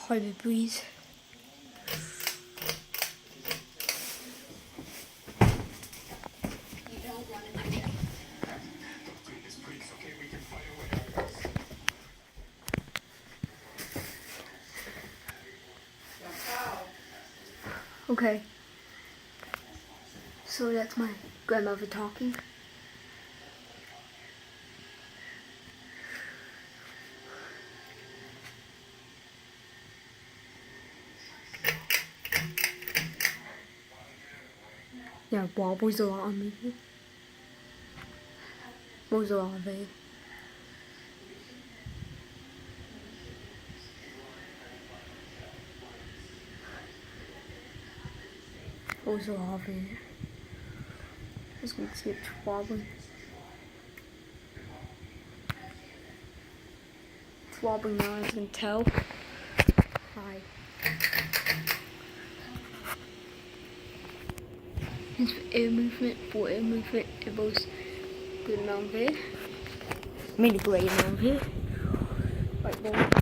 private breeze. Okay. So that's my grandmother talking. Yeah, wobbles a lot on me. Wobbles a lot of it. Wobbles a lot of it. Just gonna see it wobbling. It's wobbling now, as you can tell. Hi. It's air movement, it goes good amount of it. Really great amount of it. Right there.